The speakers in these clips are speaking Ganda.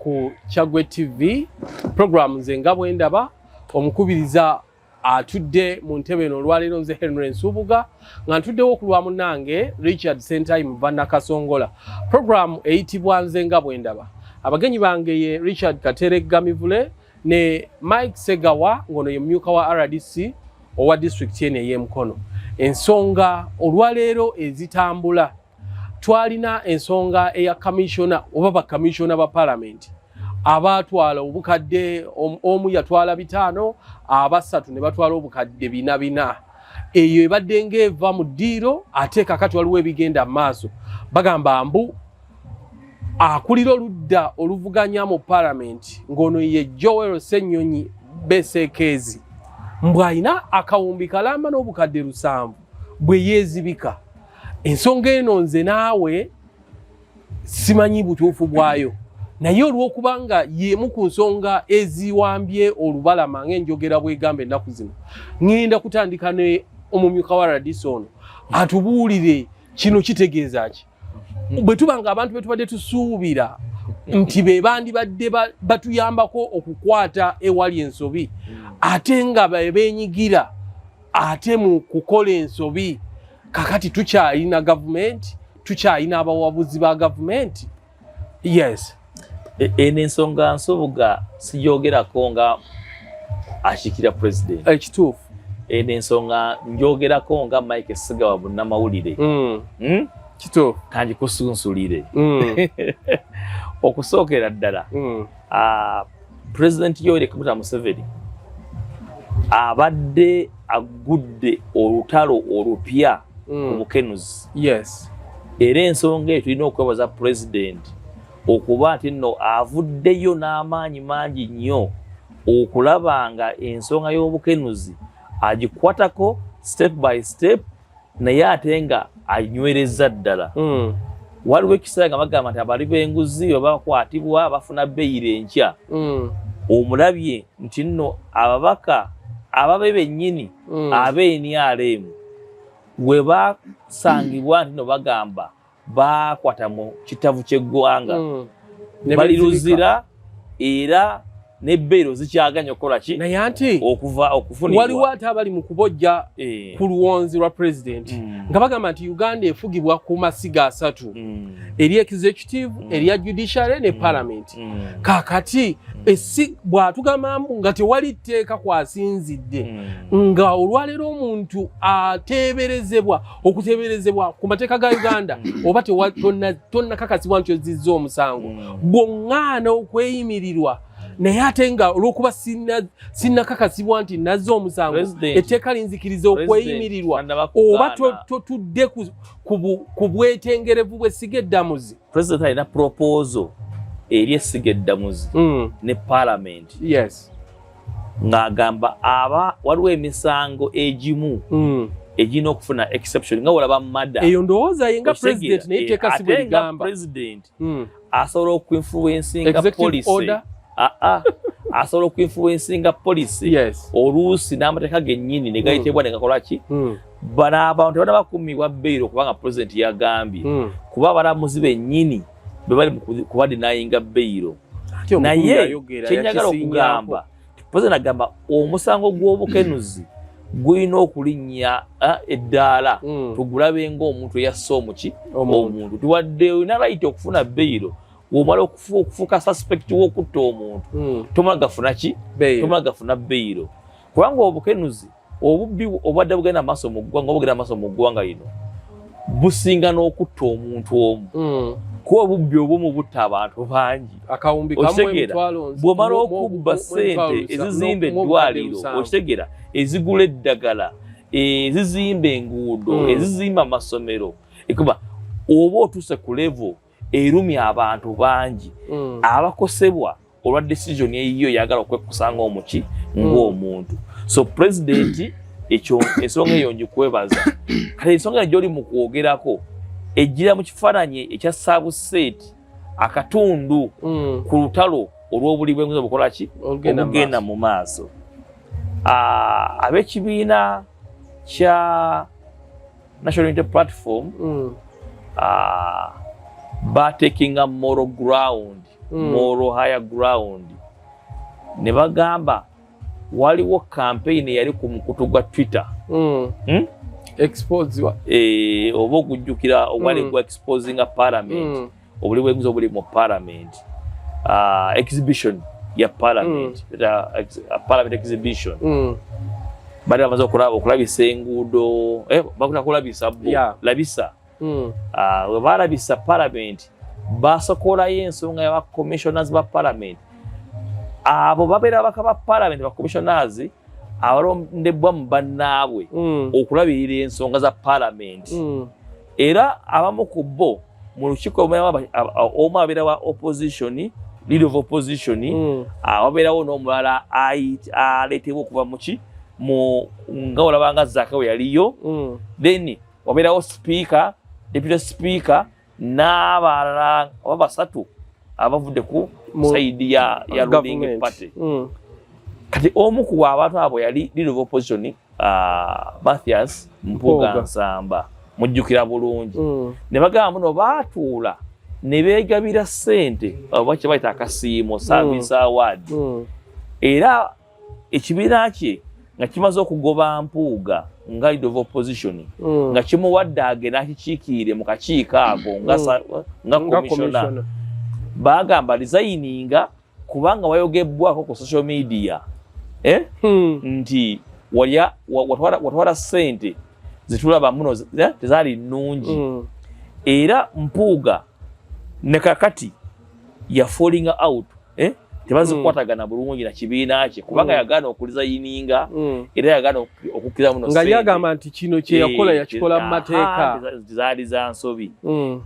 ku Kyagwe TV program nze nga bwe ndaba omukubiriza atudde mu ntebe eno olwaleero nze Henry Nsubuga nga ntuddewo ku lwa munnange Richard Sentime Vanna Kasongola. Program eyitibwa nze nga bwe ndaba. Abagenyi bange ye Richard Kateregga Mivule ne Mike Segawa ngono ye mmyuka wa RDC owa district eno ey'Emukono. Ensonga olwaleero ezitambula twalina ensonga eya commissioner oba ba commissioner ba parliament abatwala obukadde omu yatwala 5 abasatu ne batwala obukadde 4 eyo ebadde ngeva mu ddiiro ate kakati waliwo ebigenda maaso bagamba mbu akulira oludda oluvuganya mu parliament ngono ye Joel Ssenyonyi Besekezi mbwayina akawumbi kalamba n'obukadde 7 bwe yeezibika. Ensonga eno nze naawe simanyi butuufu bwayo naye olw'okubanga y'emu ku nsonga eziwambye olubalama ng'enjogera bw'egamba ennaku zino ngenda kutandika ne omumyuka wa RDC ono atubuulire kino kitegeeza ki bwe tubanga abantu be tubadde tusuubira nti be bandibadde batuyambako okukwata ewali ensobi ate nga beenyigira ate mu kukola ensobi kakati tukyalina government tukyalina abawabuzi ba government. Yes, ene ensonga Nsubuga sijogerako nga ashikira president ekituufu ene ensonga njogerako nga Mike Segawa bunnamawulire kituufu kanji kusunsulire okusookera ddala President Yoweri Kaguta Museveni abadde agudde olutalo olupya obukenuzi. Yes, era ensonga eyo tulina okwebaza president okuba nti nno avuddeyo n'amaanyi mangi nnyo okulaba nga ensonga y'obukenuzi agikwatako step by step naye ate nga anywereza ddala. Waliwo ekiseera nga bagamba nti abali b'enguzi bwe bakwatibwa bafuna beyiro enkya. Omulabye nti nno ababaka ababe bennyini ab'NRM bwe basangibwa nti no bagamba bakwata mu kitavu ky'eggwanga baliruzira era n'ebbeero zikyaganya okukola ki naye anti okufunibwa. Waliwo ate abali mu kubojja ku luwonzi lwa president nga bagamba nti Uganda efugibwa ku masiga 3 eri executive erya judiciary ne parliament. Kakati bw'atugamba nga tewali tteeka kwasinzidde nga olwaleero omuntu okuteeberezebwa ku mateeka ga Uganda oba tonnakakasibwa nti ozizza omusango bw'oŋŋaana okweyimirirwa naye ate nga olw'okuba sinnakakasibwa nti nazza omusango etteeka linzikiriza okweyimirirwa oba totudde ku bwetengerevu bw'essiga eddamuzi. President alina proposal eri essiga eddamuzi ne parliament. Yes, ng'agamba waliwo emisango egimu egirina okufuna exception nga walaba mada eyo ndowooza yenga president naye etteeka si bwe ligamba president asobola okuinfluencinga policy asobola okuinfluencinga policy. Yes, oluusi n'amateeka gennyini ne gayitibwa ne gakola ki bano abantu tebana bakuumibwa beyiro kubanga president yagambye kuba abalamuzi bennyini be bali kuba denayinga beyiro. Naye kyenjagala okugamba president agamba omusango gw'obukenuzi gulina okulinnya eddaala tugulabe ng'omuntu eyassa omuntu tuwadde olina right okufuna beyiro womala okufuuka suspect w'okutta omuntu tomala gafuna ki tomala gafuna beyiro kubanga obukenuzi obubbi obwadde bugenda maaso mu ggwanga obugenda maaso mu ggwanga lino businga n'okutta omuntu omu kuba obubbi obumu butta abantu bangi. Bw'omala okubba ssente ezizimba eddwaliro okitegera ezigula eddagala ezizimba enguudo ezizimba amasomero ekuba oba otuuse ku level erumya abantu bangi abakosebwa olwa decision eyiyo yagala okwekusanga omuki ng'omuntu. So president ekyo ensonga eyo njikwebaza kale ensonga gy'oli mu kwogerako ejjira mu kifaananyi ekya Saabuseeti akatundu ku lutalo olw'obuli bw'enguzi obukola ki obugenda mu maaso. Ab'ekibiina kya National Unity Platform batekinga moral ground moral higher ground ne bagamba waliwo campaign yali ku mukutu gwa Twitter expose wa obo kujjukira obwali gwa exposing a parliament obuli bwenzo buli mu parliament exhibition ya parliament a parliament exhibition bali bamaze okulabisa enguudo bakula kulabisa labisa we balabisa parliament basokolayo ensonga ya commissioners ba parliament abo babeera bakaba parliament ba commissioners abalondebwa mu bannaabwe okulabirira ensonga za parliament era abamu ku bo mu lukiiko omu abeera wa opposition leader of opposition ababeerawo n'omulala aleetebwa okuva muki nga olabanga Zaka we yaliyo then wabeerawo speaker deputy speaker n'abalala basatu abavudde ku side ya ruling party kati omu ku abantu abo yali leader of opposition Mathias Mpuuga Nsamba mujjukira bulungi ne bagamba muno baatuula ne beegabira ssente abakye bayita akasiimo service award era ekibiina kye nga kimaze okugoba Mpuuga nga leader of opposition nga kimuwadde agenda akikiikiire mu kakiiko ako nga commissioner bagamba resigninga kubanga wayogebbwako ku social media nti watwala ssente zitulaba muno tezaali nnungi era Mpuuga ne kakati ya falling out tebazikwatagana bulungi na kibiina kye kubanga yagaana okulizayininga era yagaana okukkiriza muno nga yagamba nti kino kye yakola yakikola mu mateeka zaali za nsobi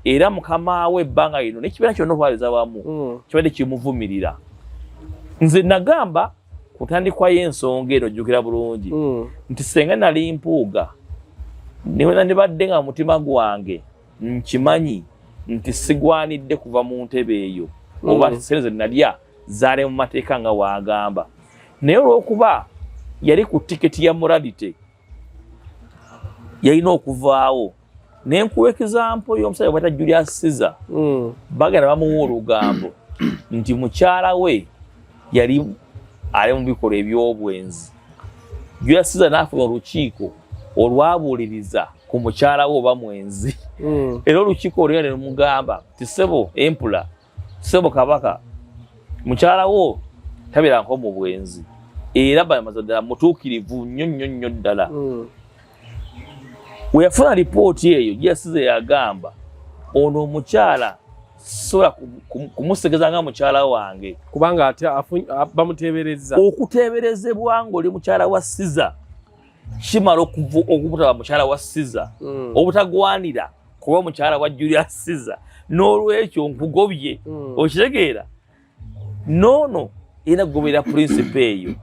era mukama we ebbanga lino n'ekibiina kyonna okwaliza wamu kibadde kimuvumirira nze nagamba kutandikwa y'ensonga eno jjukira bulungi nti senga nali Mpuuga nibadde nga mutima gwange nkimanyi nti sigwanidde kuva mu ntebe eyo oba tisereze nalya zaale mu mateeka nga wagamba naye olw'okuba yali ku tiketi ya morality yalina okuvaawo nenkuwa ekizampo y'omusajja bwata Julius Caesar bagenda bamuwa olugambo nti mukyala we yali ali mu bikolwa eby'obwenzi Julius Caesar n'afuna olukiiko olwabuuliriza ku mukyala we oba mwenzi era olukiiko olugenda ne lumugamba ti ssebo empula ssebo kabaka mukyala wo tabeera nko mu bwenzi era bamaze ddala mutuukirivu nnyo ddala we yafuna lipooti eyo gyasize yagamba ono omukyala sobola kumusegeza nga mukyala wange kubanga ate bamuteebereza okuteeberezebwa ng'oli mukyala wa Caesar kimala okubutaba mukyala wa Caesar obutagwanira kuba mukyala wa Julius Caesar n'olwekyo nkugobye okitegeera nono era kugoberera principe eyo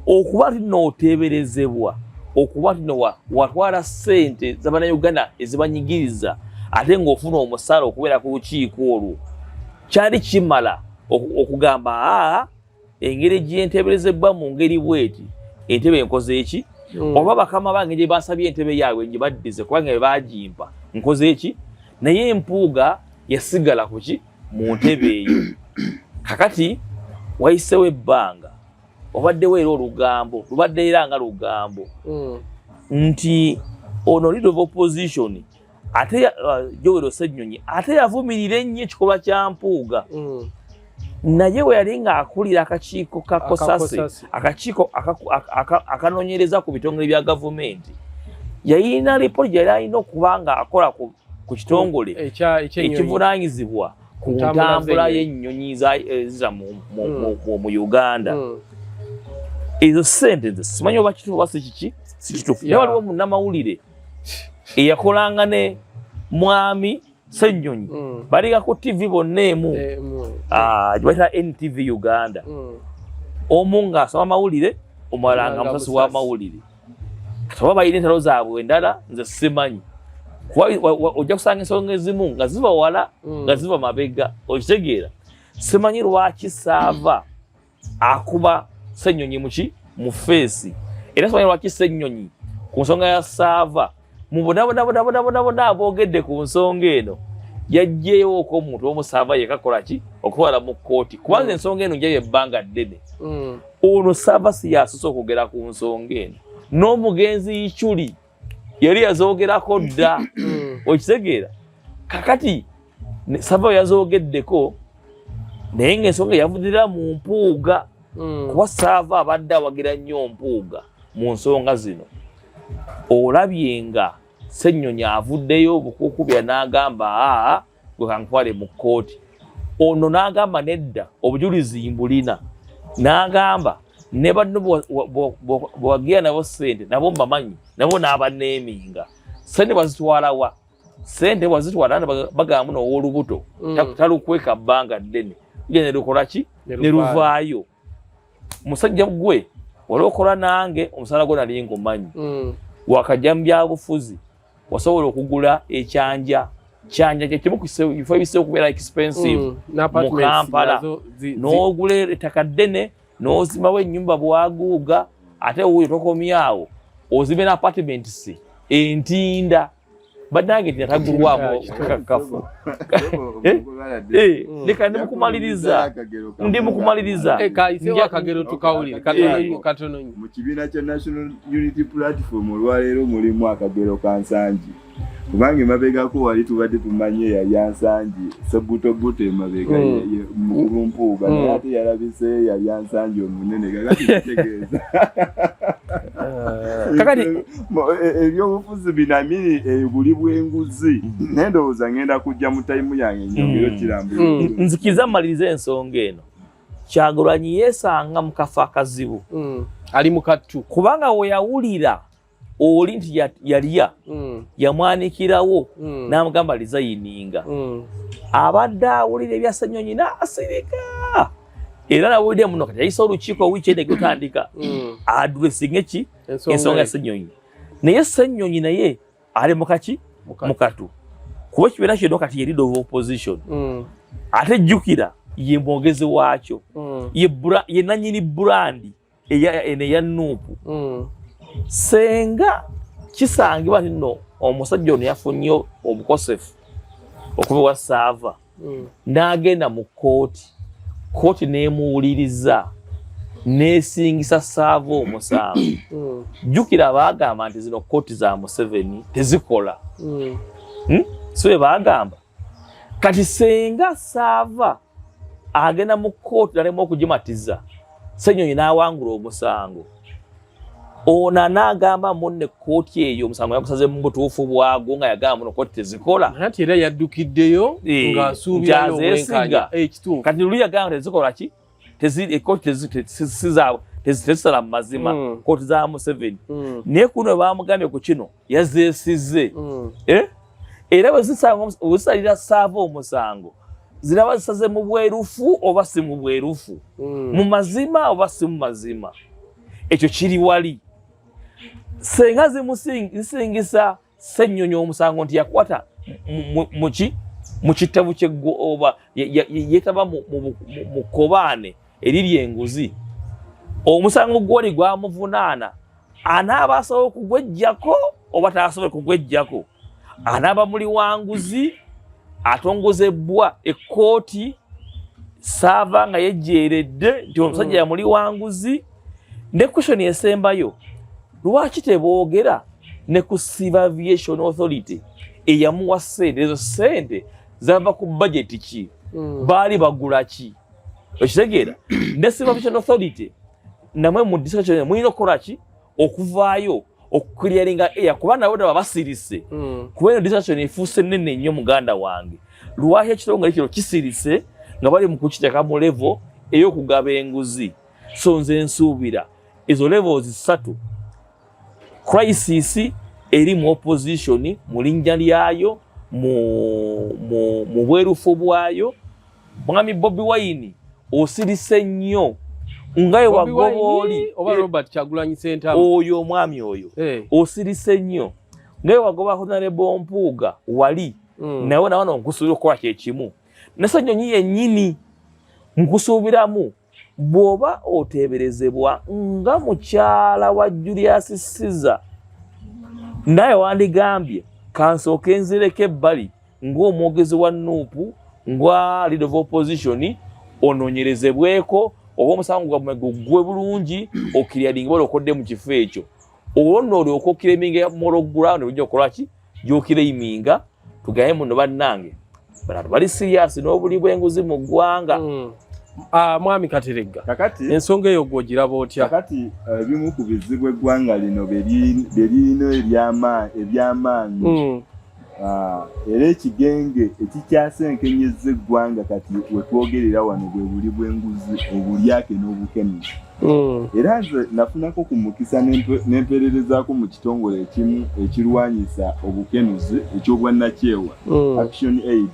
okuba tinooteeberezebwa okuba tino watwala ssente z'Abannayuganda ezibanyigiriza ate ng'ofuna omusala okubeera ku lukiiko olwo kyali kimala okugamba engeri gy'enteeberezebwa mu ngeri bweti entebe enkoze eki oba bakama bange gye basabye entebe yaabwe gye baddize kubanga be baagimpa nkoze eki naye Mpuuga yasigala kuki mu ntebe eyo kakati wayisewo ebbanga obaddewo era olugambo lubadde era nga lugambo nti ono leader of opposition ate Joel Ssennyonyi ate yavumirira ennyo ekikolwa kya Mpuuga naye we yali ng'akulira akakiiko ka Kosase akakiiko akanoonyereza ku bitongole bya gavumenti yayina lipooti gyali alina okuba ng'akola ku kitongole ekivunaanyizibwa ku ntambula y'ennyonyi eziza mu Uganda ezo ssente simanyi oba kituufu oba si kiki si kituufu naye waliwo munnamawulire eyakolanga ne mwami Ssennyonyi baliga ku TV bonna emu gyebayita NTV Uganda omu ng'asoma amawulire omulala nga musasi w'amawulire kati oba balina entalo zaabwe endala nze simanyi ojja kusanga ensonga ezimu nga ziva wala nga ziva mabega okitegeera simanyi lwaki saava akuba Ssennyonyi muki mu feesi era simanyi lwaki Ssennyonyi ku nsonga ya saava mu bonna aboogedde ku nsonga eno yajjeewo omuntu omusaava yekakola ki okutwala mu kkooti kubanga ensonga eno njayo ebbanga ddene ono Savasi yasose okugera ku nsonga eno n'omugenzi Ichuli yali yazoogerako dda okitegeera kakati Sava yazoogeddeko naye ng'ensonga yavudira mu mpuuga kuba Sava abadde awagira nnyo mpuuga mu nsonga zino olabye nga Ssenyonyi avuddeyo obukuukubya n'agamba gwe kankutwale mu kkooti ono n'agamba nedda obujulizi mbulina n'agamba ne banno bwagira nabo ssente nabo mbamanyi nabo n'abaneeminga ssente bazitwalawa ssente wazitwala bagamba muno ow'olubuto talukweka bbanga ddene ne lukola ki ne luvaayo musajja gwe wali okola nange omusala gwo nali ngumanyi wakajja mu byabufuzi wasobola okugula ekyanja kyekimu kifo ebise okubeera expensive mu Kampala n'ogula ettaka ddene n'ozimawo ennyumba bwaguuga ate wuyo tokomyawo ozimbe n'apartments entinda bannange tinatagulwamu kakkafu leka ndi mukumaliriza akagero tukawulire katono mu kibiina kya National Unity Platform olwaleero mulimu akagero ka Nsangi kubanga emabegako wali tubadde tumanye yali Nsangi sebutobuto emabega mumpuuga naye ate yalabise yali Nsangi omunene kakati kitegeeza kakati ebyobufuzi binamiri buli bw'enguzi nendowooza ngenda kujja mu tayimu yange nyongero kirambula nzikiza maliriza ensonga eno Kyagulanyi yeesanga mu kafo akazibu ali mu kattu kubanga we yawulira oli nti yalya yamwanikirawo n'amugamba lizayininga abadde awulira ebya Ssenyonyi n'asirika era nawulidde muno kati yayisa olukiiko wiiki eno egutandika adresinga eki ensonga ya Ssenyonyi naye Ssenyonyi naye ali mukaki mukatu kuba ekibiina kino kati ye leader of opposition ate jjukira ye mwogezi waakyo ye nannyini brandi eya Nuupu senga kisangibwa nno omusajja ono yafunye obukosefu okuva wa Sava n'agenda mu kkooti n'emuwuliriza n'esingisa Sava omusango jjukira baagamba nti zino kkooti za Museveni tezikola so bwe baagamba kati senga Sava agenda mu kkooti n'alema okugimatiza Ssenyonyi n'awangula omusango ona n'agamba munne kkooti eyo omusango yagusaze mu butuufu bwagwo nga yagamba muno kkooti tezikola ati era yaddukiddeyo ng'asuubirayo obwenkanya ekituufu kati luli yagamba tezikola ki ekkooti tezisala mu mazima kkooti za Museveni naye kuno we baamugambye ku kino yazeesize era bwe zisalira Sava omusango ziraba zisaze mu bwerufu oba si mu bwerufu mu mazima oba si mu mazima ekyo kiri wali senga zisingisa Ssenyonyi omusango nti yakwata mu kitabu oba yetaba mu kkobaane eriri enguzi omusango gwoli gwamuvunaana anaaba asobola okugwejjako oba taasobola kugwejjako anaaba muli wanguzi atongozebwa ekkooti Sava nga yejjeeredde nti omusajja yamuli wanguzi ne question esembayo lwaki teboogera ne ku Civil Aviation Authority eyamuwa ssente ezo ssente zava ku budget ki baali bagula ki okitegeera ne Civil Aviation Authority namwe mu district mulina okukola ki okuvaayo okuclearinga air kuba nabo baba basirise kuba eno district efuuse nnene nnyo muganda wange lwaki ekitongole kino kisirise nga bali mu kukiteeka mu level ey'okugaba enguzi so nze nsuubira ezo levels 3 crisis eri mu opposition mu linnya lyayo mu bwerufu bwayo mwami Bobi Wine osirise nnyo ngaye wagobaoli oba Robert Kyagulanyi Ssentamu oyo omwami oyo osirise nnyo ngaye wagoba Honorable Mpuuga wali nawe nawana nkusuubira okukola kyekimu ne Ssenyonyi yennyini nkusuubiramu bw'oba oteeberezebwa nga mukyala wa Julius Caesar naye wandigambye kansooke nzireko ebbali ng'omwogezi wa Nuupu ngwa leader of opposition ononyerezebweko oba omusango gwe bulungi okiriadinga bolo kodde mu kifo ekyo ono oli okokireminga moral ground ujjo kolaki yokireminga tugaye muno bannange bali serious n'obuli bwenguzi mu gwanga mwami Kateregga kakati ensonga eyo gwogiraba otya kakati bimu ku bizibu eggwanga lino berino ebyamaanyi era ekigenge ekikyasenkenyeza eggwanga kati wetwogerera wano bwe buli bw'enguzi obulyake n'obukenuzi era nze nafunako ku mukisa n'empererezaako mu kitongole ekimu ekirwanyisa obukenuzi ekyobwannakyewa Action Aid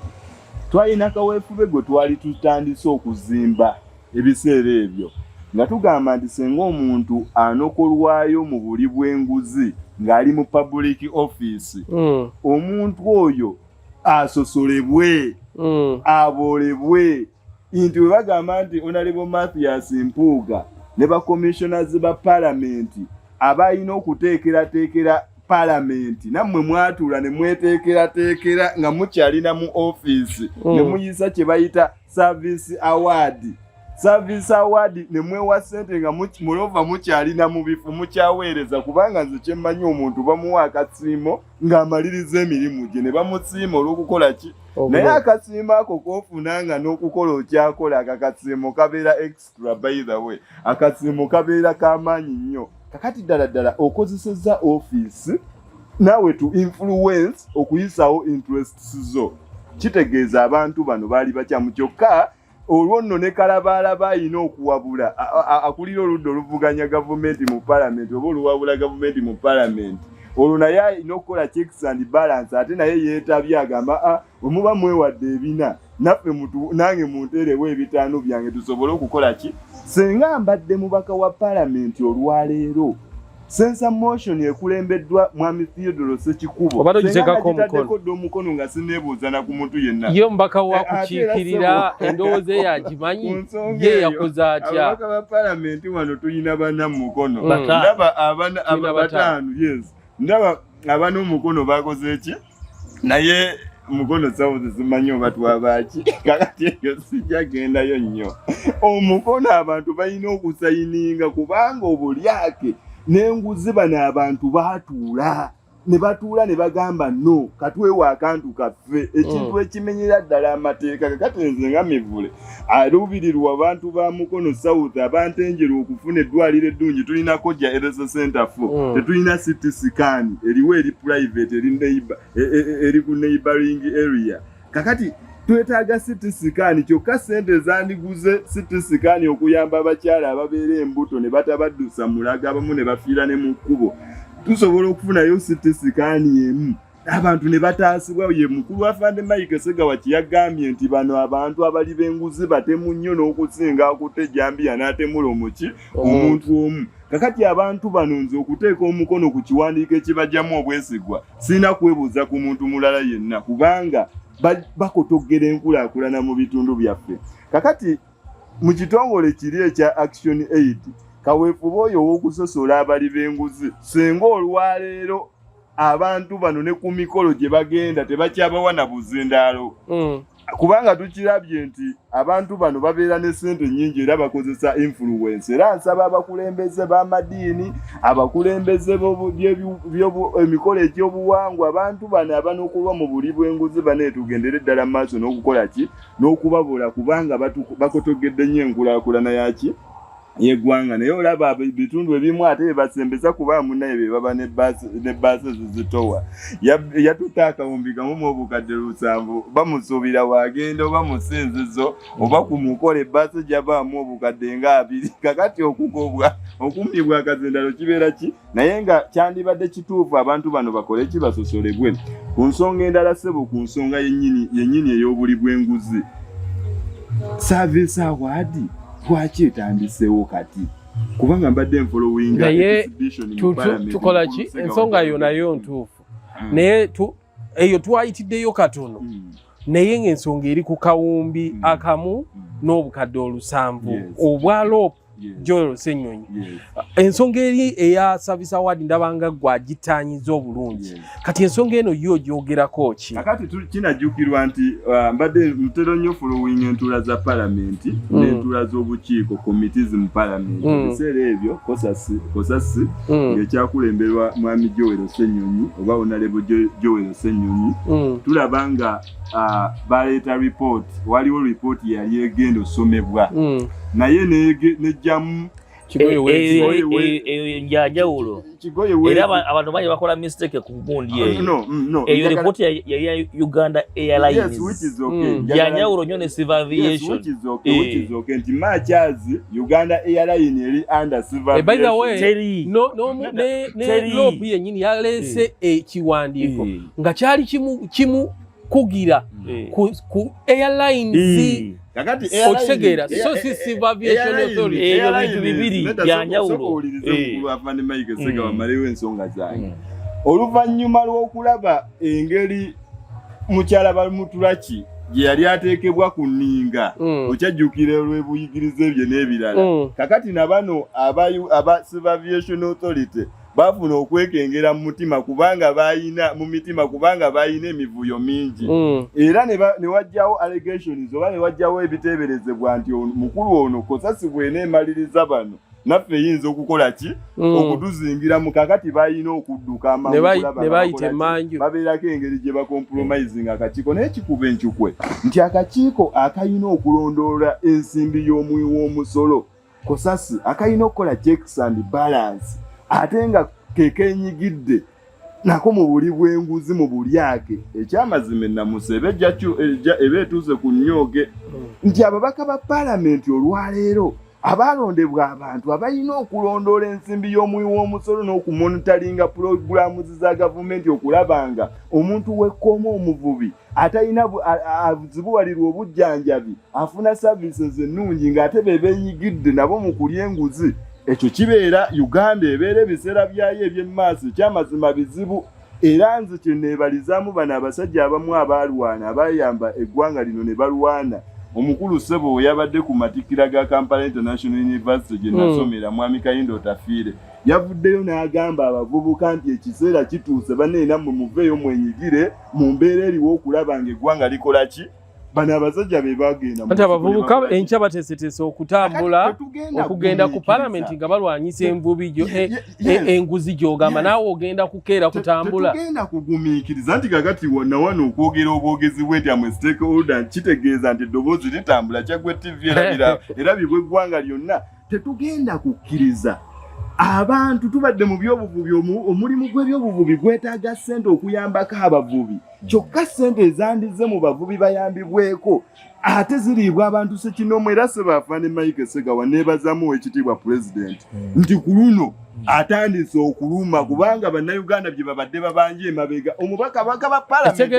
twalina kaweefube gwe twali tutandise okuzimba ebiseera ebyo nga tugamba nti senga omuntu anokolwayo mu buli bw'enguzi ng'ali mu public office omuntu oyo asosolebwe abolebwe nti bwe bagamba nti Honorable Mathias Mpuuga ne ba commissioners ba parliament abalina okuteekerateekera parliament nammwe mwatuula ne mweteekerateekera nga mukyalina mu office ne muyisa kye bayita service award ne mwewa ssente nga mulova mukyalina mu bifu mukyaweereza kubanga nze kyemmanyi omuntu bamuwa akasiimo ng'amaliriza emirimu gye ne bamusiima olw'okukola ki naye akasiimo ako k'ofuna nga n'okukola okyakola akakasiimo kabeera extra by the way akasiimo kabeera k'amaanyi nnyo kakati ddala okozesezza office naawe to influence okuyisawo interests zo kitegeeza abantu bano baali bakyamu kyokka olwo nno ne kalabalaba alina okuwabula akulira oludda oluvuganya gavumenti mu parliament oba oluwabula gavumenti mu parliament olwo naye alina okukola checks and balance ate naye yeetabye agamba omuba mwewadde ebina naffe nange munteerewo ebitaano byange tusobole okukola ki senga mbadde mubaka wa parliament olwaleero sensa motion ekulembeddwa mwami Theodore Sekikubo obadogiteekako omukono nga sineebuuza na ku muntu yenna ye mbaka wa kukiikirira endowooza yagimanyi ye yakoze atya ababaka ba parliament wano tulina bana mu mukono ndaba abataano yes ndaba abana omukono bakoze ki naye mukono sawo zimanyi oba twabaki kakati eyo sijagendayo nnyo omukono abantu balina okusayininga kubanga obulyake n'enguzi bano abantu baatuula ne bagamba no katwewa akantu kaffe ekintu ekimenyera ddala amateeka kakati nze nga Mivule aluubirirwa abantu ba Mukono South abantenjera okufuna eddwaliro eddungi tulina Koja Health Center tetulina CT scan eriwo eri private eri ku neighboring area kakati twetaaga CT scan kyokka ssente zandiguze CT scan okuyamba abakyala ababeera embuto ne batabaddusa mulaga abamu ne bafiira ne mu kkubo tusobola okufunayo CT scan emu abantu ne bataasibwa ye mukulu wa Fande Mike Segawa yagambye nti bano abantu abali b'enguzi batemu nnyo n'okusinga akutte Jambia n'atemula omuki omuntu omu kakati abantu bano nze okuteeka omukono ku kiwandiiko ekibajjamu obwesigwa sina kwebuuza ku muntu mulala yenna kubanga bakotogera enkulaakulana mu bitundu byaffe kakati mu kitongole kiri ekya Action Aid kaweefube oyo ow'okusosola abali b'enguzi senga olwaleero abantu bano ne ku mikolo gye bagenda tebakyabawa na buzindaalo kubanga tukirabye nti abantu bano babeera ne ssente nnyingi era bakozesa influence era nsaba abakulembeze b'amadiini abakulembeze emikolo egy'obuwangwa abantu bano abanokulwa mu buli bw'enguzi baneetugendere ddala mu maaso n'okukola ki n'okubabola kubanga bakotogedde nnyo enkulaakulana yaki yeggwanga naye olaba bitundu ebimu ate basembeza kuba munaye be baba ne baasi zizitowa yatuta akawumbi kamu mu obukadde 7 bamusuubira wagenda oba musinzizo oba kumukola ebbaasi gyabaamu obukadde nga 2 kakati okugobwa okummibwa akazindalo kibeera ki naye nga kyandibadde kituufu abantu bano bakole ki basosolebwe ku nsonga endala ssebo ku nsonga yennyini ey'obuli bw'enguzi service award lwaki etandiseewo kati kubanga mbadde nfollowinga naye tukola ki ensonga yo nayo ntuufu naye eyo twayitiddeyo katono naye ng'ensonga eri ku kawumbi akamu n'obukadde 7 obwa lopu Joel Ssenyonyi ensonga eri eya Service Award ndabanga gwagitanyiza obulungi kati ensonga eno yo gyogerako ki kakati kinajjukirwa nti mbadde mutero nnyo following entuula za parliament n'entuula z'obukiiko committees mu parliament ebiseera ebyo kosasi ng'ekyakulemberwa mwami Joel Ssenyonyi oba honorable Joel Ssenyonyi tulaba nga baleeta report waliwo report yali egenda osomebwa naye nejjamu njawulo era abantu bangi bakola mistake ku gundi eyo report ya Uganda Airlines njawulo nyo ne Civil Aviation which is okay nti Machazi Uganda Airlines eri under Civil Aviation by the way ne lob yenyini yalese ekiwandiiko nga kyali kimu kugira ku airlines kakati okitegeera so Civil Aviation Authority eyo bintu bibiri byanjawulo afande Mike Sega wamalewo ensonga zange oluvannyuma lw'okulaba engeri mukyala Balmutulaki gye yali ateekebwa ku nninga okyajjukira olw'ebuyigirize ebyo n'ebirala kakati na bano aba Civil Aviation Authority bafuna okwekengera mu mutima kubanga bayina emivuyo mingi era ne wajjawo allegations oba ne wajjawo ebiteeberezebwa nti mukulu ono kosasi bw'eneemaliriza bano naffe eyinza okukola ki okutuzingira mu kakati bayina okudduka babeerako engeri gye bakompromising akakiiko naye kikuba enkikwe nti akakiiko akayina okulondoola ensimbi y'omuwi w'omusolo kosasi akayina okukola checks and balance ate nga kekenyigidde nako mu buli bw'enguzi mu bulyake ekyamazima ennamusa ebeetuuse ku nnyoge nti ababaka ba paalamenti olwaleero abalondebwa abantu abalina okulondoola ensimbi y'omuwi w'omusolo n'okumonitaringa pulogulaamu za gavumenti okulabanga omuntu wekkooma omuvubi atalina zibuwalirwa obujjanjabi afuna services ennungi ng'ate be beenyigidde nabo mu kulya enguzi ekyo kibeera Uganda ebeera ebiseera byayo eby'emmaaso ekyamazima bizibu era nze kye neebalizaamu bano abasajja abamu abalwana abayamba eggwanga lino ne balwana omukulu Ssebo yabadde ku matikkira ga Kampala International University gye nasomera mwami Kayindo Tafiire yavuddeyo n'agamba abavubuka nti ekiseera kituuse banneena mmwe muveeyo mwenyigire mu mbeera eriwo okulaba ng'eggwanga likola ki bano abasajja be bagenda ate abavubuka enkya bateeseteese okutambula okugenda ku parliament nga balwanyisa envubi enguzi gy'ogamba naawe ogenda kukeera kutambula tetugenda kugumiikiriza nti kakati wonna wano okwogera obwogezi bwenti amwe stakeholder kitegeeza nti eddoboozi litambula Kyaggwe TV erabibwa eggwanga lyonna tetugenda kukkiriza abantu tubadde mu byobuvubi omulimu gw'ebyobuvubi gwetaaga ssente okuyambako abavubi kyokka ssente ezandize mu bavubi bayambibweko ate ziriibwa abantu Ssekinomo era Ssebaafande Mike Segawa neebazamu ekitiibwa President nti ku luno atandise okuluma kubanga bannayuganda bye babadde babanje emabega omubaka ba paalamenti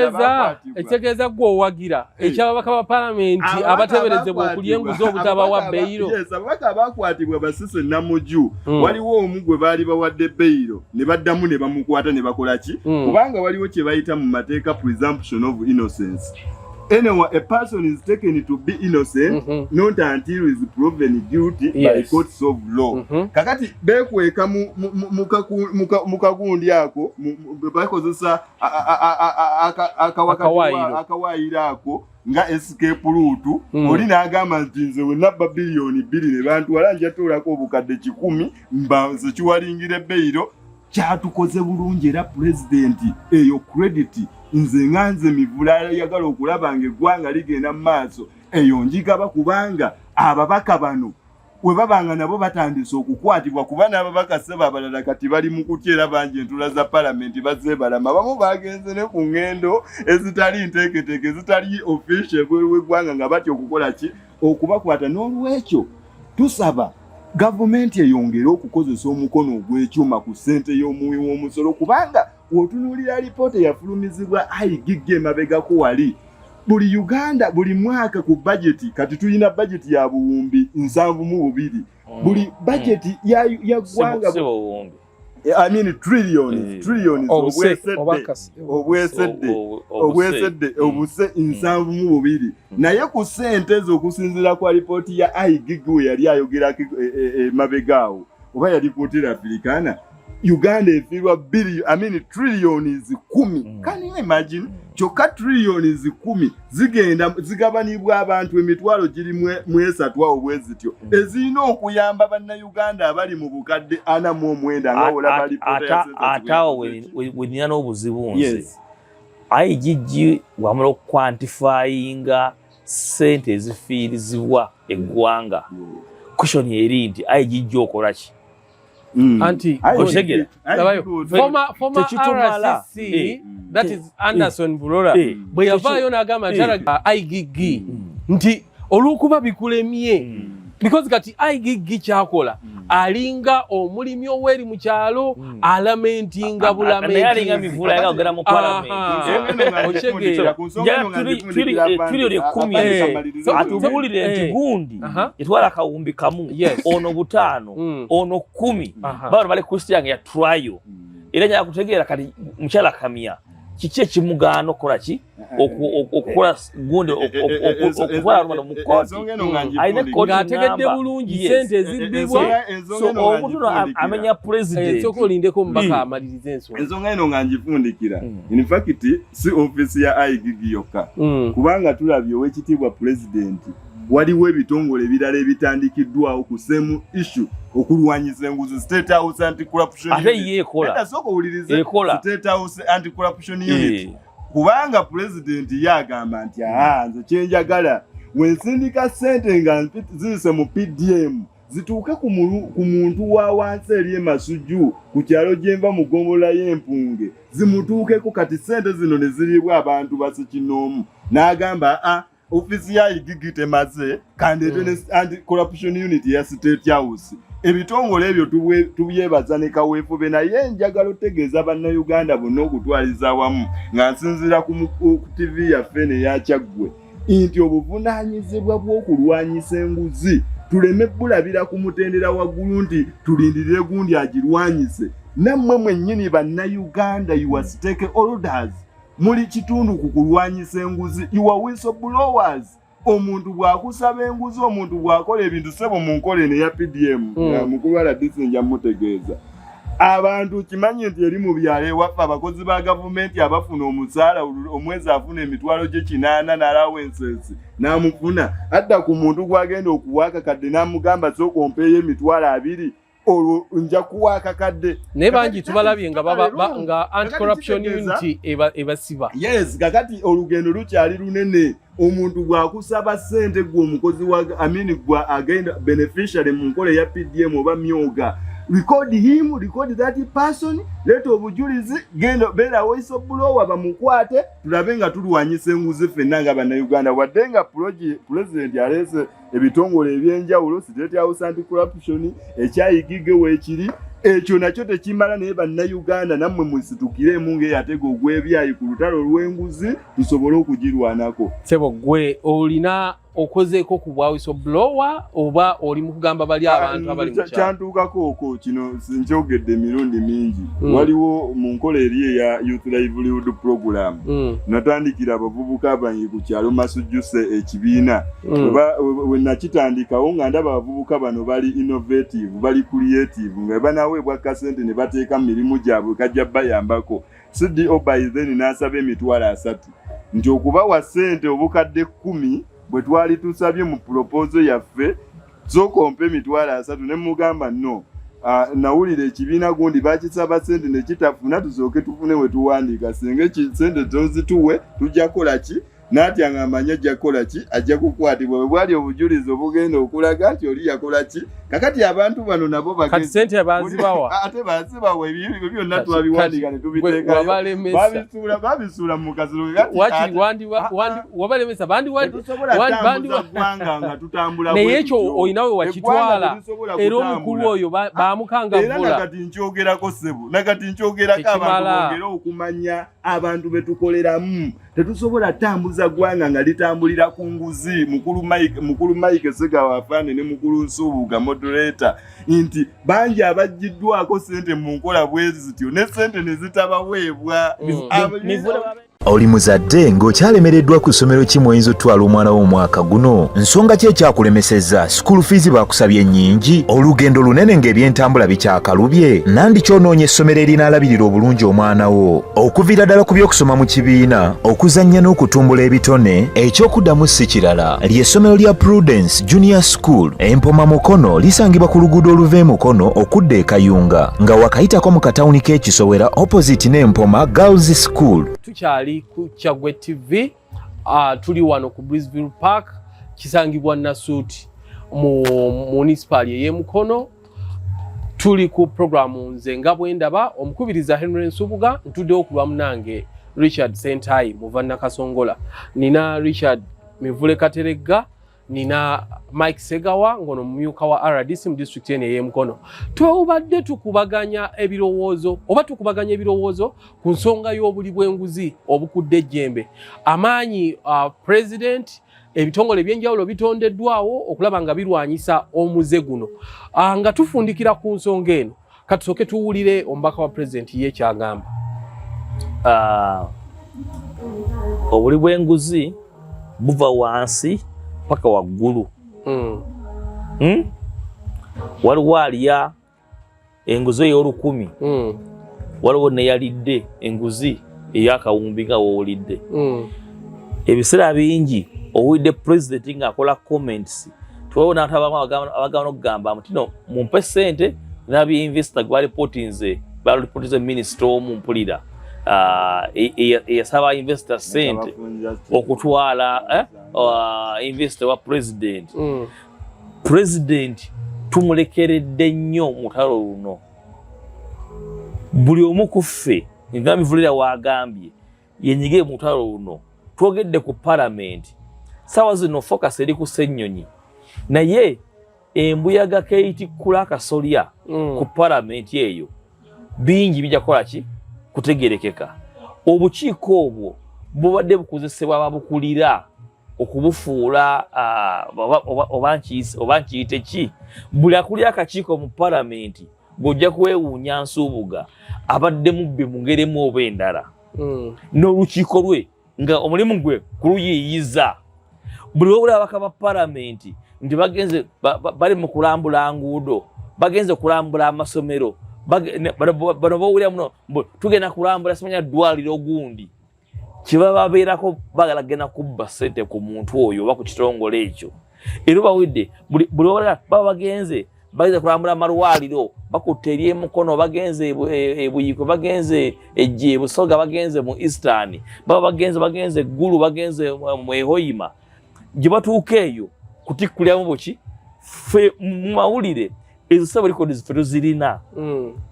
ekitegeeza gwe owagira ekyababaka ba paalamenti abateeberezebwa okulya enguzi obutabawa beyiro ababaka abakwatibwa Basise Namuju waliwo omu gwe baali bawadde beyiro ne baddamu ne bamukwata ne bakola ki kubanga waliwo kye bayita mu mateeka presumption of innocence. Anyway, a person is taken to be innocent not until he is proven guilty by courts of law. Kakati bekweka mukagundi ako bakozesa akawayiro ako nga escape route oli n'agamba nti nze we nabba biliyoni 2 ne bantu walanja toolako obukadde 10 mbanze kiwalingire beyiro kyatukoze bulungi era pulezidenti eyo credit nze nganze mivula yagala okulaba ng'eggwanga ligenda mu maaso eyo njigaba kubanga ababaka bano we babanga nabo batandise okukwatibwa kuba n'ababaka ssebo abalala kati bali mu kutyera bangi entula za paalamenti bazeebalama abamu bagenze ne ku ngendo ezitali nteeketeeke ezitali official w'eggwanga nga batya okukola ki okubakwata n'olwekyo tusaba gavumenti eyongere okukozesa omukono ogw'ekyuma ku ssente y'omuwi w'omusolo kubanga wotunuulira lipoota eyafulumizibwa ayigigga emabegako wali buli Uganda buli mwaka ku budget kati tulina budget ya buwumbi 72 buli budget ya ggwanga I mean trillions obwesedde obuse 72 naye ku ssente ez'okusinziira kwa lipooti ya IGIG we yali ayogerako mabegaawo oba yali pootera Africana Uganda efiirwa trillions 10. Can you imagine? Kyokka trillions 10 zigenda zigabanibwa abantu emitwalo giri mu esatu awo bwe zityo ezirina okuyamba bannayuganda abali mu bukadde 49 nga olaba lipoota ataawo we nina n'obuzibu nze IGG wamala okukwantifyinga ssente ezifiirizibwa eggwanga kushoni eri nti IGG okola ki Anti Oshegera former RCC that is Anderson Burora bwe yavaayo n'agamba ntara IGG nti olw'okuba bikulemye because kati IGG kyakola alinga omulimi oweri mu kyalo alamentinga bulamenti mivula yagera mu parliament Oshegera tuli 10 atubulire nti gundi etwala kawumbi kamu ono butano ono 10 bano bali Christian ya trial era nya kutegeera kati mchala kamia kiche kimugano kola ki okukola gundi okukola rumano mu koti aina koti ategedde bulungi sente ezibbibwa so omuntu amenya president sokolindeko mbaka amalirize ensonga eno nga njifundikira in fact si office ya IGG yokka kubanga tulabye owekitiibwa president waliwo ebitongole ebirala ebitandikiddwawo ku same issue okulwanyisa enguzi State House Anti-Corruption Unit. Ate yekola. Soko ulize State House Anti-Corruption Unit. Kubanga president yagamba nti nze kyenjagala wensindika ssente nga zise mu PDM zituuke ku muntu wa wansi eri Masujju ku kyalo gy'enva mu ggombolola y'Empunge zimutuukeko kati ssente zino ne ziribwa abantu basekinoomu n'agamba ofisi ya IGG temaze kandi Anti-Corruption Unit ya State House ebitongole ebyo tubyebaza ne kaweefube naye njagala otegeeza bannayuganda bonna okutwaliza wamu nga nsinzira ku TV yaffe neya Kyaggwe nti obuvunaanyizibwa bw'okulwanyisa enguzi tuleme bulabira ku mutendera waggulu nti tulindirire gundi agirwanyise nammwe mwennyini bannayuganda you stakeholders muli kitundu ku kulwanyisa enguzi you are whistleblowers omuntu bwakusaba enguzi omuntu bwakola ebintu sebo mu nkole ne ya PDM mukulu wa disinja mutegeeza abantu kimanyi nti eri mu byalo ewaffe abakozi ba gavumenti abafuna omusaala omwezi afuna emitwalo gye 8 n'allowances n'amufuna adda ku muntu gwagenda okuwaaka kadde n'amugamba sooka ompeeyo emitwalo 2 olwo nja kuwaaka kadde naye bangi tubalabye nga Anti-Corruption Unit ebasiba yes kakati olugendo lukyali lunene omuntu bwakusaba ssente gwe omukozi wa gwa agenda beneficiary mu nkole ya PDM oba myoga record him record that person leeta obujulizi genda beera whistleblower bamukwate tulabe nga tulwanyisa enguzi ffenna nga bannayuganda wadde nga president alese ebitongole ebyenjawulo State House Anti-Corruption ekyayigige weekiri ekyo nakyo tekimala naye bannayuganda nammwe musitukiremu ng'eyatega ogw'ebyayi ku lutalo lw'enguzi tusobole okugirwanako sebo gwe olina okozeeko ku bwa whistleblower oba oli mu kugamba bali abantu abali mu kyalo kyantuukako kino nkyogedde emirundi mingi waliwo mu nkola eri eya Youth Livelihood Program natandikira abavubuka abangi ku kyalo Masujjuse ekibiina we nakitandikawo nga ndaba abavubuka bano bali innovative bali creative nga banaweebwa kasente ne bateeka mu mirimu gyabwe kajja bayambako CDO by then n'asaba emitwalo 3 nti okubawa ssente obukadde 10 bwe twali tusabye mu proposal yaffe zokompe emitwalo 3 ne mugamba no nawulira ekibiina gundi bakisaba ssente ne kitafuna tusooke tufune we tuwandiika singa ssente zozituwe tujja kola ki n'ati amanya ajja kola ki ajja kukwatibwa bwe bwali obujulizi obugenda okulaga nti oli yakola ki kakati abantu bano nabo kati ssente bazibawa ate bazibawa ebyo byonna twabiwandiika ne tubiteekayo babisuula mu kasiro wabalemesa bandi gwanga nga tutambula naye ekyo olinawe wakitwala era omukulu oyo bamukangavula era nakati nkyogerako ssebo nakati nkyogerako abantu bongere okumanya abantu betukoleramu tetusobola tambuza gwanga nga litambulira ku nguzi. Mukulu Mike Segawa afande ne mukulu Nsubuga moderator nti banji abajiddwako sente mu nkola bwezi zityo ne sente ne zitabaweebwa. Oli muzadde ng'okyalemereddwa ku ssomero ki mw'oyinza otwala omwana w'omwaka guno? Nsonga ki ekyakulemesezza? School fees baakusabye nnyingi? Olugendo lunene ng'ebyentambula bikyakalubye? Nandi ky'onoonya essomero erinaalabirira obulungi omwana wo? Okuviira ddala ku by'okusoma mu kibiina, okuzannya n'okutumbula ebitone, ekyokuddamu si kirala. Ly'essomero lya Prudence Junior School, Empoma Mukono, lisangibwa ku luguudo oluva e Mukono okudda e Kayunga, nga wakayitako mu katawuni k'Ekisowera opposite n'Empoma Girls School. Tukyali ku Kyagwe TV, tuli wano ku Brisbane Park, kisangibwa Nasuuti mu municipal y'e Mukono. Tuli ku programu nze nga bwe ndaba, omukubiriza Henry Nsubuga, ntuddewo ku lwa munange Richard Sentai Muvanna Kasongola, nina Richard Mivule Kateregga, nina Mike Segawa ngono mumyuka wa RDC mu district y'e Mukono. Twebadde tukubaganya ebirowoozo ku nsonga y'obuli bw'enguzi obukudde ejjembe. Amaanyi president ebitongole ebyenjawulo bitondeddwawo okulaba nga birwanyisa omuze guno. Nga tufundikira ku nsonga eno, katusooke tuwulire omubaka wa president ye kyagamba. Obuli bw'enguzi buva wansi paka waggulu. Waliwo alya enguzi ey'olukumi, waliwo neyalidde enguzi ey'akawumbi nga woolidde. Ebiseera bingi owulidde president ng'akola comments, tuwaliwo n'abantu abagamba n'okugamba mutino mumpe ssente n'abyinvestor gwe balipotinze minisita omu mpulira eyasaba investor ssente okutwala investor wa president. President tumulekeredde nnyo mutalo luno. Buli omu ku ffe nga Mivulira wagambye yenyige mutalo luno. Twogedde ku parliament, sawa zino focus eri ku Ssenyonyi, naye embuyaga keitikkula akasolya ku parliament eyo bingi bijja kukola ki kutegerekeka. Obukiiko obwo bubadde bukozesebwa ababukulira okubufuula oba nkiyite ki. Buli akulira akakiiko mu parliament gojja kwewuunya Nsubuga abadde mubbe mu ngeremu oba endala. N'olukiiko lwe nga omulimu gwe kuluyiiyiza. Buli wabula abaka ba parliament nti bagenze bali mu kulambula nguudo, bagenze kulambula amasomero, bano bawulira muno tugenda kulambula simanya ddwaliro gundi, kiba babeerako bagala genda kubba ssente ku muntu oyo oba ku kitongole ekyo. Era bawidde buli wabula baba bagenze kulambula amalwaliro, bakutte eri e Mukono, bagenze e Buyiko, bagenze e Busoga, bagenze mu Eastern, baba bagenze Gulu, bagenze mu Ehoima. Gye batuuka eyo kutikkuliramu buki ffe mu mawulire ezo saba likodi ffe tuzirina.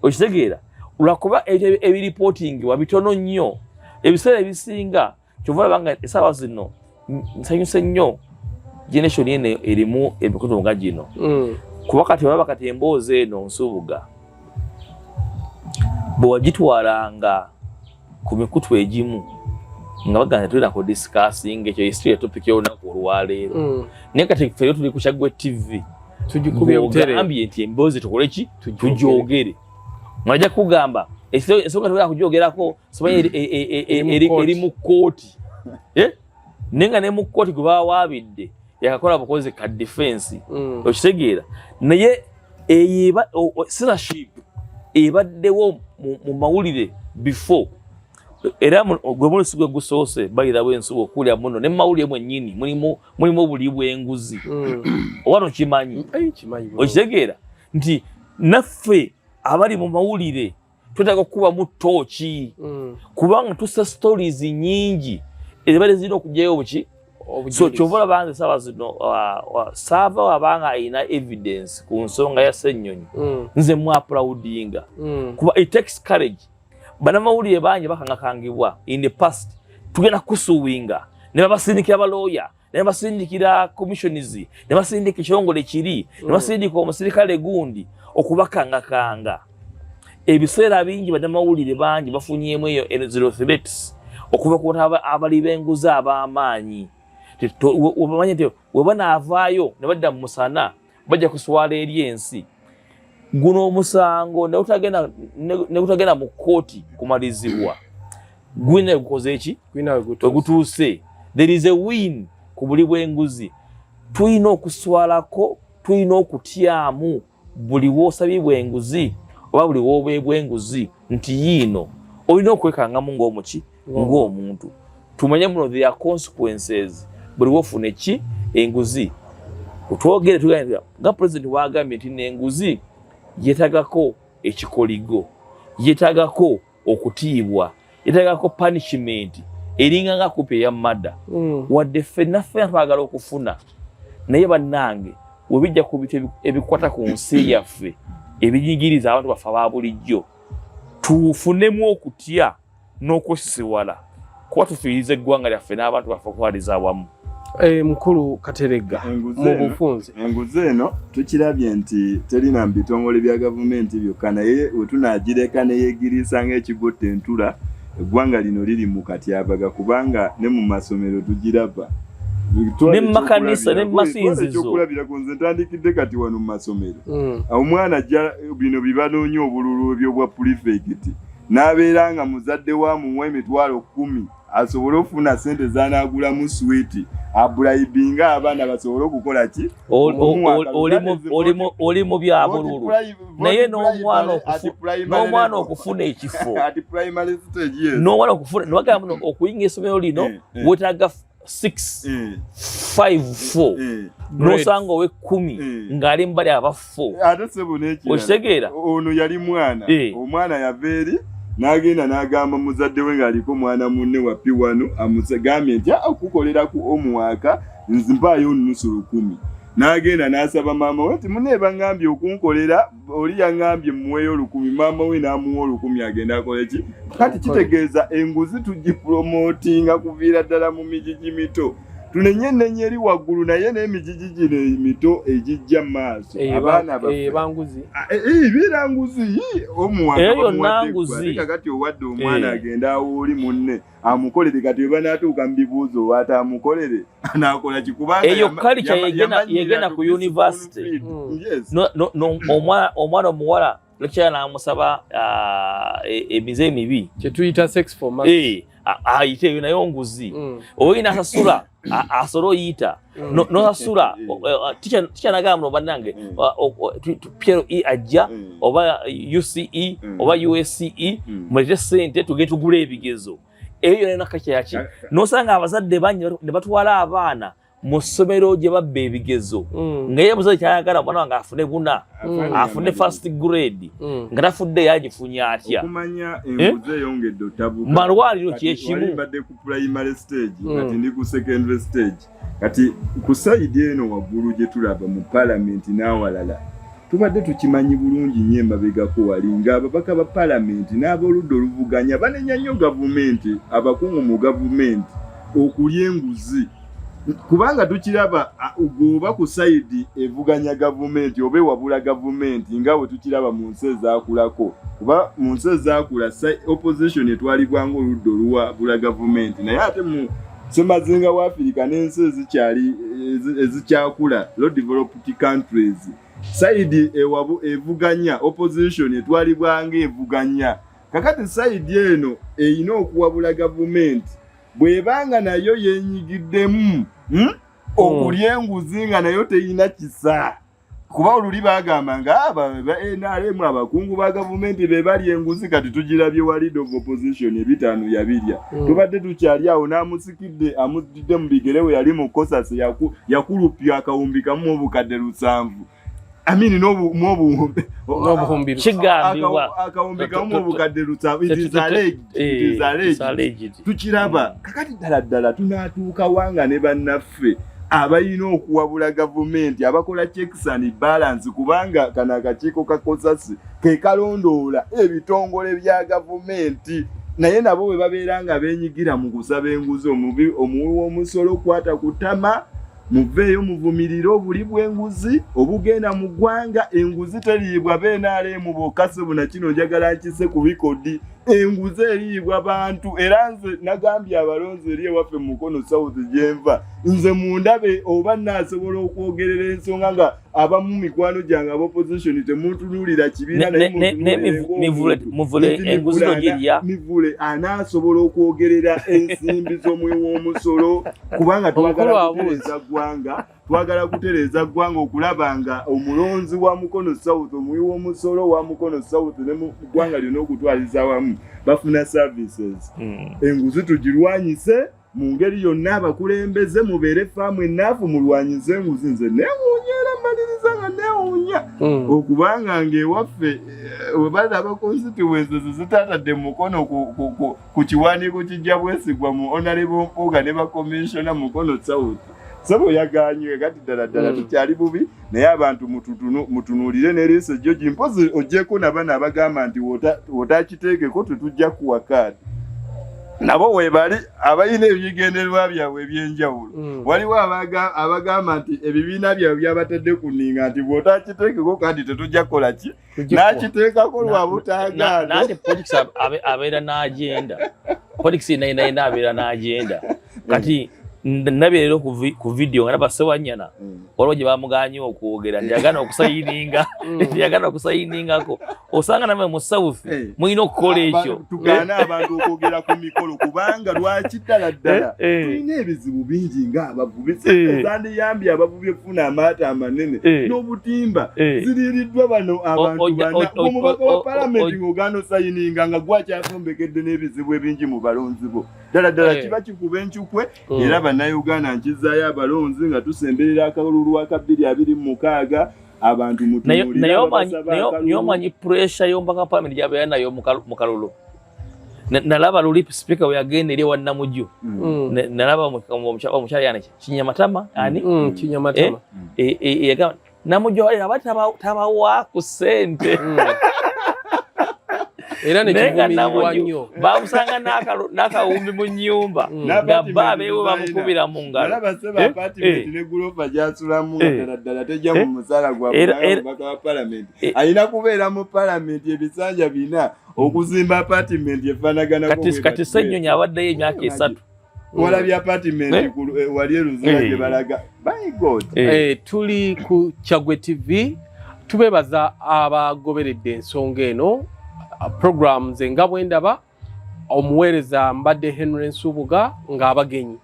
Okitegeera lwakuba ebiripoting wabitono nnyo ebiseera ebisinga. Kyova olabanga esaawa zino nsanyuse nnyo generation eno erimu emikutu nga gino. Kuba kati olaba kati emboozi eno Nsubuga bwe wagitwalanga ku mikutu egimu nga baganda tulina ku discussing ekyo history topic y'olunaku olwaleero. Naye kati ffe tuli ku Kyagwe TV tugikubye butere ambye nti emboozi tukole ki tugyogere. Mwajja kugamba esonga tulina kugyogerako simanyi eri mu kkooti. Nenga ne mu kkooti gwe bawaabidde yakakola bukozi ka defense. Okitegeera naye censorship ebaddewo mu mawulire before. Era gwe mulisi gwe gusoose bayira bw'ensubu okulya muno ne mawulire mwennyini mulimu obuli bw'enguzi. Oba nokimanyi okitegeera nti naffe abali mu mawulire twetaaga okukubamu ttooki kubanga tussa stories nnyingi ezibadde zirina okugyayo buki. So kyova olabanga esaawa zino saava wabanga alina evidence ku nsonga ya Ssenyonyi nze mwaplaudinga kuba it takes courage. Banamawulire bangi bakangakangibwa in the past tugenda kusuwinga ne babasindikira balooya ne basindikira commissions ne basindika ekitongole kiri ne basindika omusirikale gundi okubakangakanga. ebiseera bingi bannamawulire bangi bafunyemu eyo zero threats okuva ku abali b'enguzi ab'amaanyi. Obamanyi nti we banaavaayo ne badda mu musana bajja kuswala eri ensi. Guno omusango ne gutagenda mu kkooti kumalizibwa. Gwina gukoze eki? We gutuuse. There is a win ku buli bw'enguzi. Tulina okuswalako, tulina okutyamu buli w'osabibwa enguzi oba buli w'obeebwa enguzi nti yiino olina okwekangamu ng'omuki ng'omuntu. Tumanye muno there are consequences buli w'ofuna eki enguzi. Twogere tugambye nga President wagambye nti n'enguzi yeetagako ekikoligo, yeetagako okutiibwa, yeetagako punishment eringa nga kupe eya madda. Wadde ffenna twagala okufuna naye bannange we bijja ku bintu ebikwata ku nsi yaffe ebinyigiriza abantu baffe aba bulijjo tufunemu okutya n'okwesisiwala kuba tufiiriza eggwanga lyaffe n'abantu baffe okwaliza awamu. Mukulu Kateregga mu bufunze enguzi eno tukirabye nti terina mu bitongole bya gavumenti byokka naye we tunaagireka neyeegiriisa ng'ekigotta entula eggwanga lino liri mu katyabaga kubanga ne mu masomero tugiraba ne makanisa ne masinzizo ekyokulabira ku nze ntandikidde kati wano mu masomero omwana ajja bino bibanoonya obululu ebyobwa pulifekiti n'abeera nga muzadde wa muwa emitwalo 10 asobole okufuna sente zanaagulamu switi abulaibinga abaana basobole okukola ki oli mu byabululu naye n'omwana okufuna ekifo n'omwana okufuna nibagamba okuyinga essomero lino wetaaga 654 nosanga owe 10 ng'ali mu bali aba 4 ate sebo n'ekirala okitegeera ono yali mwana omwana yava eri n'agenda n'agamba muzadde we ng'aliko mwana munne wa P1 amugambye nti okukoleraku omuwaaka nzimpaayo nnusu 10 n'agenda n'asaba maama we nti muneeba ngambye okunkolera oli yaŋŋambye muweeyo 10 maama we n'amuwa 10 agenda akola ki kati kitegeeza enguzi tugipromotinga kuviira ddala mu mijiji mito tunenye eri waggulu naye n'emijiji gino emito egijja maaso abaana banguzi biranguzi omuwaka kakati owadde omwana agenda awooli munne amukolere kati we banaatuuka mu bibuuzo waata amukolere anaakola kikubanga eyo kalica yegenda ku university omwana omuwala lekyala n'amusaba emize emibi kyetuyita sex for marriage ayite eyo naye onguzi oyina asasula asolo oyita nosasula tikya nagamba no bannange PLE ajja oba UCE oba USCE mulete sente tugende tugula ebigezo eyo yona kakya yaki nosanga abazadde bangi ne batwala abaana mu ssomero gye babba ebigezo nga ye muzadde kyayagala omwana wange afune buna afune first grade nga tafudde yagifunya atya okumanya enguzi eyongedde otabuka malwaliro kyekimu badde ku primary stage kati ndi ku secondary stage kati ku side eno waggulu gye tulaba mu parliament n'awalala tubadde tukimanyi bulungi nnyo emabegako wali ng'ababaka ba parliament n'aboludda oluvuganya banenya nnyo gavumenti abakungu mu gavumenti okulya enguzi kubanga tukiraba oba ku side evuganya gavumenti oba ewabula gavumenti nga bwe tukiraba mu nsi ezaakulako kuba mu nsi ezaakula opposition etwalibwanga oludda oluwabula gavumenti naye ate mu ssemazinga wa Afirika n'ensi ezikyakula low developed countries side evuganya opposition etwalibwanga evuganya kakati side eno eyina okuwabula gavumenti bwebanga nayo yenyigiddemu okulya enguzi nga nayo teyina kisa kuba oluli bagamba nga NRM abakungu ba gavumenti be bali enguzi kati tugirabye wa leader of opposition ebitaano yabirya tubadde tukyali awo n'amusikidde amudde mu bigere we yali mu kosasi yakulupya akawumbi kamu obukadde 7 amini n'obuhumbi kigambibwa akawumbi kamu obukadde 7 it is alleged tukiraba kakati ddala tunaatuuka wanga ne bannaffe abayina okuwabula gavumenti abakola checks and balance kubanga kana akakiiko kakosasi ke kalondoola ebitongole bya gavumenti naye nabo bwe babeera nga beenyigira mu kusaba enguzi omuwi w'omusolo kwata kutama muveeyo muvumirire obuli bw'enguzi obugenda mu ggwanga. Enguzi teriibwa BNRM bokase buna kino njagala nkise ku bikodi. Enguzi eriibwa bantu era nze nagambye abalonzi eri ewaffe mu Mukono South gyenva nze mundabe oba naasobola okwogerera ensonga nga abamu mikwano gyange ab'opposition temuntunuulira kibiina muvule enguzi ogirya mivule anaasobola okwogerera ensimbi z'omuwi w'omusolo kubanga twagala kutereeza ggwanga okulaba nga omulonzi wa Mukono South omuwi w'omusolo wa Mukono South ne mu ggwanga lyonna okutwaliza wamu bafuna services. Enguzi tugirwanyise mu ngeri yonna abakulembeze mubeere faamu ennaafu mulwanyize enguzi. Nze neewuunya era mmaliriza nga neewuunya okubanga ng'ewaffe webalaba constituencies zitaatadde mu mukono ku kiwandiiko kijja bwesigwa mu Honorable Mpuuga ne bakomishona Mukono South. Sabo yaganywe kati ddala tukyali bubi naye abantu mutunuulire ne liiso George mpozi ojjeko n'abaana abagamba nti wotakiteekeko tetujja kuwa kaadi. Nabo webali abalina ebigendererwa byabwe ebyenjawulo. Waliwo abagamba nti ebibiina byabwe byabatadde ku nninga nti bw'otakiteekeko kaadi tetujja kukola ki n'akiteekako lwa butaagaana. Nate politics abeera n'agenda. Politics naina abeera n'agenda. Kati nabye rero ku video nga nabasewanyana olwo gye bamuganye okwogera njagana okusayininingako osanga namwe mu South mulina okukola ekyo tugaana abantu okwogera ku mikolo kubanga lwaki ddala tulina ebizibu bingi ng'abavubi zandiyambye abavubi okufuna amaato amanene n'obutimba ziriiriddwa bano abantu bana omubaka wa palamenti ng'ogaana osayininga nga gwakyafombekedde n'ebizibu ebingi mu balonzi bo ddala kiba kikuba encukwe era bannayuganda nkizaayo abalonzi nga tusemberera akalulu aka 2026 abantu mutunuulira naye omanyi pressure y'omubaka wa palamenti gyabeera nayo mu kalulu. Nalaba luli speaker we yagenda eri Wannamujju nalaba omukyala yana Kinyamatama ani Kinyamatama yagamba Namujju aba tabawa ku ssente era nekivumirirwa nnyo bamusanga n'akawumbi mu nnyumba nga baabeewo bamukubira mu ngalo. Nalabaseba apartment ne gulofa gy'asulamu nga ddala tejja mu musaala gwa omubaka wa palamenti alina kubeera mu palamenti ebisanja bina okuzimba apartment efaanagana kati Ssennyonyi abaddeyo emyaka 3 walabye apartment wali eruziga gye balaga. By God tuli ku Kyaggwe TV tubeebaza abagoberedde ensonga eno programs nga bwendaba omuweereza mbadde Henry Nsubuga ng'abagenyi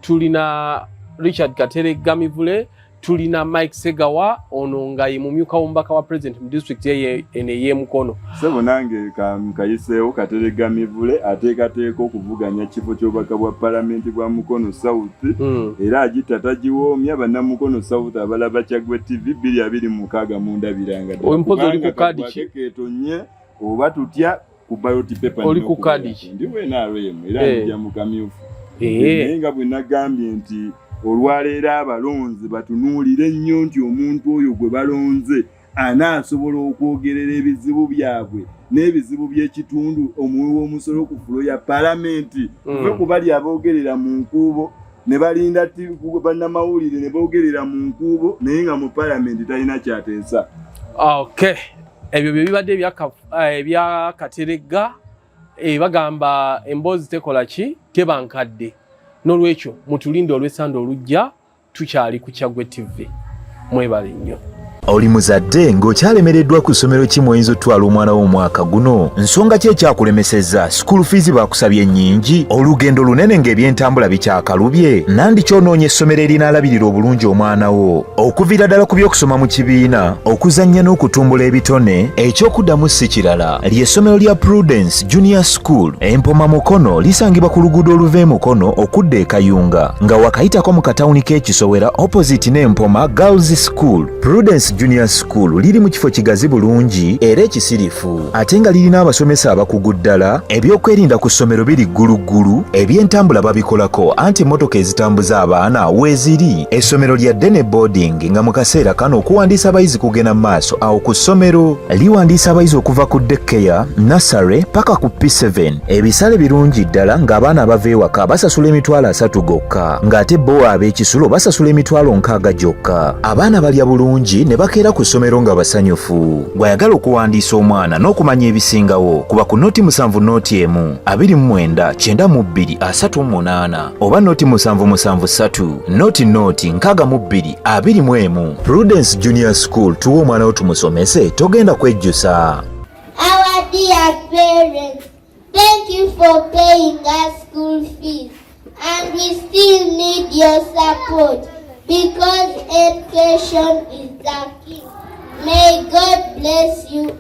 tulina Richard Kateregga Mivule tulina Mike Segawa ono nga ye mumyuka w'omubaka wa president mu district ye Mukono. Sebo nange kayiseewo Kateregga Mivule ateekateeka okuvuganya kifo ky'obubaka bwa palamenti bwa Mukono South era agitatagiwoomya bannamukono South abalaba Kyaggwe TV 2026 mundabiranga ompozi oli ku kaadi ki ketonye oba tutya ku ballot paper oli ku kaadi ki ndiwe NRM era njya mu kamyufu naye nga bwe nagambye nti olwaleero abalonzi batunuulire nnyo nti omuntu oyo gwe balonze anaasobola okwogerera ebizibu byabwe n'ebizibu by'ekitundu omuwi w'omusolo ku fulo ya palamenti kuve ku bali aboogerera mu nkuubo ne balinda bannamawulire ne boogerera mu nkuubo naye nga mu palamenti talina kyateesa. Okay. Ebyo bye bibadde ebya Kateregga bagamba emboozi tekola ki tebankadde. N'olwekyo mutulinde olw'essande olujja tukyali ku Kyaggwe TV. Mwebale nnyo. Oli muzadde ng'okyalemereddwa ku ssomero ki mw'oyinza otwala omwana wo omwaka guno? Nsonga ki ekyakulemesezza? School fees bakusabye nnyingi? Olugendo lunene ng'ebyentambula bikyakalubye? Nandi ky'onoonya essomero erinaalabirira obulungi omwana wo? Okuviira ddala ku by'okusoma mu kibiina, okuzannya n'okutumbula ebitone, ekyokuddamu si kirala. Ly'essomero lya Prudence Junior School, Empoma Mukono lisangibwa ku luguudo oluva e Mukono okudda e Kayunga, nga wakayitako mu katawuni k'e Kisowera opposite n'Empoma Girls School. Prudence Prudence Junior School liri mu kifo kigazi bulungi era ekisirifu ate nga lirina abasomesa abakugu ddala, ebyokwerinda ku ssomero biri gguluggulu, ebyentambula babikolako anti emmotoka ezitambuza abaana weeziri. Essomero lya ddene boarding nga mu kaseera kano okuwandiisa abayizi kugenda mu maaso awo ku ssomero. Liwandiisa abayizi okuva ku daycare, nursery paka ku P7. Ebisale birungi ddala ng'abaana abava ewaka basasula emitwalo 3 gokka ng'ate bo ab'ekisulo basasula emitwalo 6 gyokka. Abaana balya bulungi ne bakeera ku ssomero nga basanyufu. Bw'ayagala okuwandiisa omwana n'okumanya ebisingawo kuba ku noti 7 noti 1 29 92 38 oba noti 773 noti 62 21. Prudence Junior School tuwa omwana wo tumusomese togenda kwejjusa. Our dear parents, thank you for paying us school fees, and we still need your support because education is the key. May God bless you